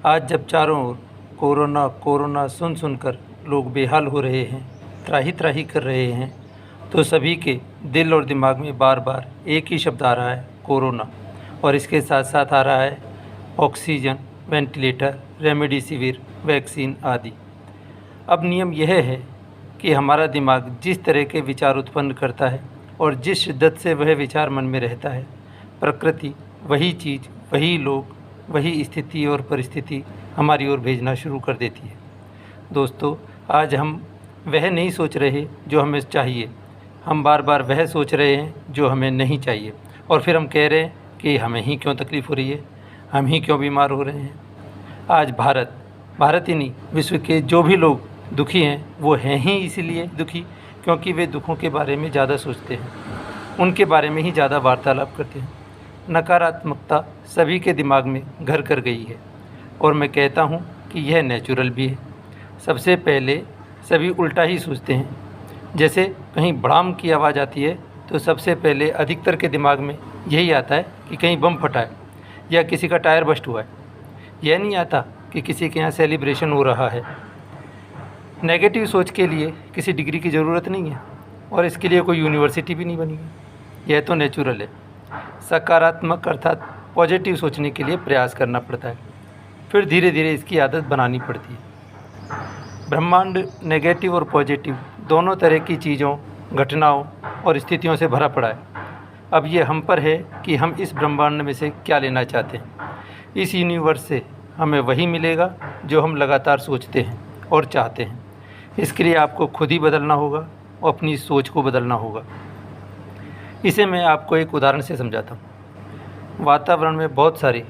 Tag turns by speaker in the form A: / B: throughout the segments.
A: आज जब चारों ओर कोरोना कोरोना सुन सुनकर लोग बेहाल हो रहे हैं, त्राही त्राही कर रहे हैं, तो सभी के दिल और दिमाग में बार बार एक ही शब्द आ रहा है, कोरोना। और इसके साथ साथ आ रहा है ऑक्सीजन, वेंटिलेटर, रेमडेसिविर, वैक्सीन आदि। अब नियम यह है कि हमारा दिमाग जिस तरह के विचार उत्पन्न करता है और जिस शिद्दत से वह विचार मन में रहता है, प्रकृति वही चीज़, वही लोग, वही स्थिति और परिस्थिति हमारी ओर भेजना शुरू कर देती है। दोस्तों, आज हम वह नहीं सोच रहे जो हमें चाहिए, हम बार बार वह सोच रहे हैं जो हमें नहीं चाहिए, और फिर हम कह रहे हैं कि हमें ही क्यों तकलीफ़ हो रही है, हम ही क्यों बीमार हो रहे हैं। आज भारत ही नहीं, विश्व के जो भी लोग दुखी हैं वो हैं ही इसीलिए दुखी क्योंकि वे दुखों के बारे में ज़्यादा सोचते हैं, उनके बारे में ही ज़्यादा वार्तालाप करते हैं। नकारात्मकता सभी के दिमाग में घर कर गई है, और मैं कहता हूँ कि यह नेचुरल भी है। सबसे पहले सभी उल्टा ही सोचते हैं। जैसे कहीं बड़ाम की आवाज़ आती है तो सबसे पहले अधिकतर के दिमाग में यही आता है कि कहीं बम फटा है या किसी का टायर बस्ट हुआ है। यह नहीं आता कि किसी के यहाँ सेलिब्रेशन हो रहा है। नेगेटिव सोच के लिए किसी डिग्री की ज़रूरत नहीं है, और इसके लिए कोई यूनिवर्सिटी भी नहीं बनी है। यह तो नेचुरल है। सकारात्मक अर्थात पॉजिटिव सोचने के लिए प्रयास करना पड़ता है, फिर धीरे धीरे इसकी आदत बनानी पड़ती है। ब्रह्मांड नेगेटिव और पॉजिटिव दोनों तरह की चीज़ों, घटनाओं और स्थितियों से भरा पड़ा है। अब ये हम पर है कि हम इस ब्रह्मांड में से क्या लेना चाहते हैं। इस यूनिवर्स से हमें वही मिलेगा जो हम लगातार सोचते हैं और चाहते हैं। इसके लिए आपको खुद ही बदलना होगा और अपनी सोच को बदलना होगा। इसे मैं आपको एक उदाहरण से समझाता हूँ। वातावरण में बहुत सारी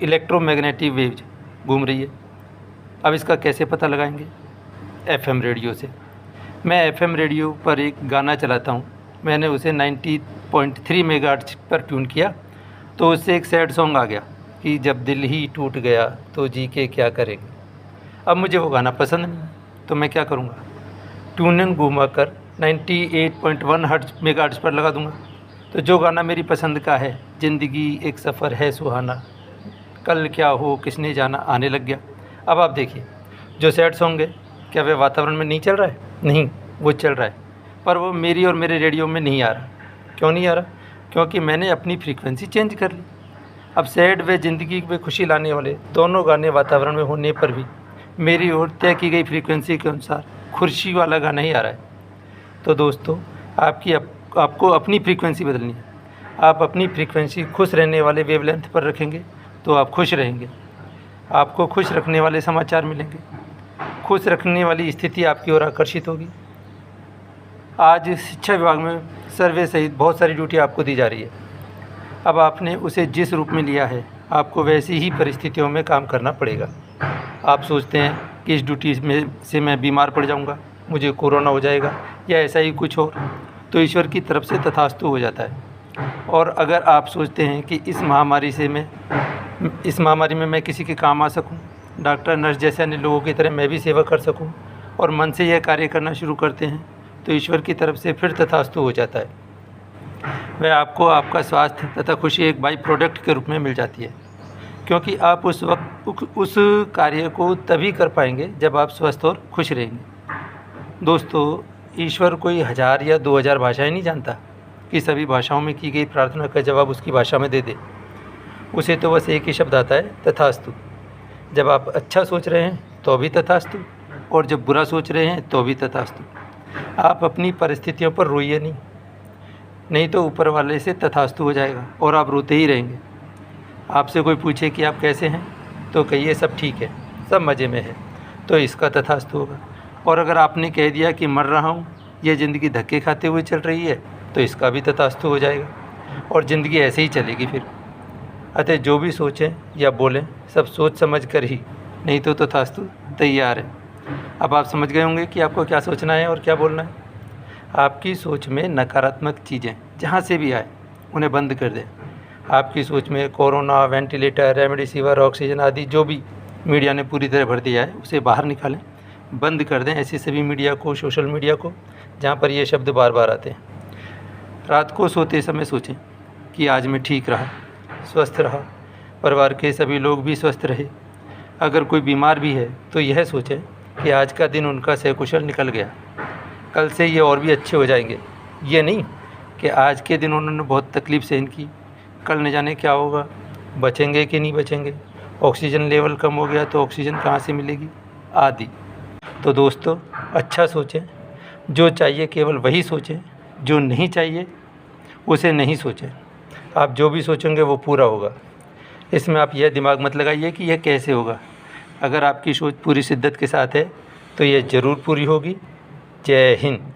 A: इलेक्ट्रोमैग्नेटिक वेव्स घूम रही है। अब इसका कैसे पता लगाएंगे? एफएम रेडियो से। मैं एफएम रेडियो पर एक गाना चलाता हूँ। मैंने उसे 90.3 मेगाहर्ट्ज़ पर ट्यून किया, तो उससे एक सैड सॉन्ग आ गया कि जब दिल ही टूट गया तो जी के क्या करेंगे। अब मुझे वो गाना पसंद नहीं, तो मैं क्या करूँगा? ट्यूनिंग घुमाकर 98.1 मेगाहर्ट्ज़ पर लगा दूँगा। तो जो गाना मेरी पसंद का है, ज़िंदगी एक सफ़र है सुहाना, कल क्या हो किसने जाना, आने लग गया। अब आप देखिए, जो सैड सॉन्ग है क्या वह वातावरण में नहीं चल रहा है? नहीं, वो चल रहा है, पर वो मेरी और मेरे रेडियो में नहीं आ रहा। क्यों नहीं आ रहा? क्योंकि मैंने अपनी फ्रीक्वेंसी चेंज कर ली। अब सैड व ज़िंदगी में खुशी लाने वाले दोनों गाने वातावरण में होने पर भी मेरी ओर तय की गई फ्रीक्वेंसी के अनुसार खुशी वाला गाना ही आ रहा है। तो दोस्तों, आपको अपनी फ्रीक्वेंसी बदलनी है। आप अपनी फ्रीक्वेंसी खुश रहने वाले वेवलेंथ पर रखेंगे तो आप खुश रहेंगे। आपको खुश रखने वाले समाचार मिलेंगे, खुश रखने वाली स्थिति आपकी ओर आकर्षित होगी। आज शिक्षा विभाग में सर्वे सहित बहुत सारी ड्यूटी आपको दी जा रही है। अब आपने उसे जिस रूप में लिया है, आपको वैसी ही परिस्थितियों में काम करना पड़ेगा। आप सोचते हैं कि इस ड्यूटी में से मैं बीमार पड़ जाऊंगा, मुझे कोरोना हो जाएगा या ऐसा ही कुछ हो, तो ईश्वर की तरफ से तथास्तु हो जाता है। और अगर आप सोचते हैं कि इस महामारी में मैं किसी के काम आ सकूं, डॉक्टर नर्स जैसे अन्य लोगों की तरह मैं भी सेवा कर सकूं, और मन से यह कार्य करना शुरू करते हैं, तो ईश्वर की तरफ से फिर तथास्तु हो जाता है। वह आपको आपका स्वास्थ्य तथा खुशी एक बाई प्रोडक्ट के रूप में मिल जाती है, क्योंकि आप उस वक्त उस कार्य को तभी कर पाएंगे जब आप स्वस्थ और खुश रहेंगे। दोस्तों, ईश्वर कोई 1000 या 2000 भाषाएं नहीं जानता कि सभी भाषाओं में की गई प्रार्थना का जवाब उसकी भाषा में दे दे। उसे तो बस एक ही शब्द आता है, तथास्तु। जब आप अच्छा सोच रहे हैं तो भी तथास्तु, और जब बुरा सोच रहे हैं तो भी तथास्तु। आप अपनी परिस्थितियों पर रोइए नहीं तो ऊपर वाले से तथास्तु हो जाएगा और आप रोते ही रहेंगे। आपसे कोई पूछे कि आप कैसे हैं, तो कहिए सब ठीक है, सब मज़े में है, तो इसका तथास्तु होगा। और अगर आपने कह दिया कि मर रहा हूँ, ये ज़िंदगी धक्के खाते हुए चल रही है, तो इसका भी तथास्तु हो जाएगा, और ज़िंदगी ऐसे ही चलेगी फिर। अतः जो भी सोचें या बोलें, सब सोच समझ कर ही, नहीं तो तथास्तु तैयार है। अब आप समझ गए होंगे कि आपको क्या सोचना है और क्या बोलना है। आपकी सोच में नकारात्मक चीज़ें जहाँ से भी आए, उन्हें बंद कर दें। आपकी सोच में कोरोना, वेंटिलेटर, रेमडेसिविर, ऑक्सीजन आदि जो भी मीडिया ने पूरी तरह भर दिया है, उसे बाहर निकालें, बंद कर दें ऐसे सभी मीडिया को, सोशल मीडिया को, जहाँ पर ये शब्द बार बार आते हैं। रात को सोते समय सोचें कि आज मैं ठीक रहा, स्वस्थ रहा, परिवार के सभी लोग भी स्वस्थ रहे। अगर कोई बीमार भी है तो यह सोचें कि आज का दिन उनका सकुशल निकल गया, कल से ये और भी अच्छे हो जाएंगे। ये नहीं कि आज के दिन उन्होंने बहुत तकलीफ़ सहन की, कल न जाने क्या होगा, बचेंगे कि नहीं बचेंगे, ऑक्सीजन लेवल कम हो गया तो ऑक्सीजन कहाँ से मिलेगी आदि। तो दोस्तों अच्छा सोचें, जो चाहिए केवल वही सोचें, जो नहीं चाहिए उसे नहीं सोचें। आप जो भी सोचेंगे वो पूरा होगा। इसमें आप यह दिमाग मत लगाइए कि यह कैसे होगा। अगर आपकी सोच पूरी शिद्दत के साथ है तो यह ज़रूर पूरी होगी। जय हिंद।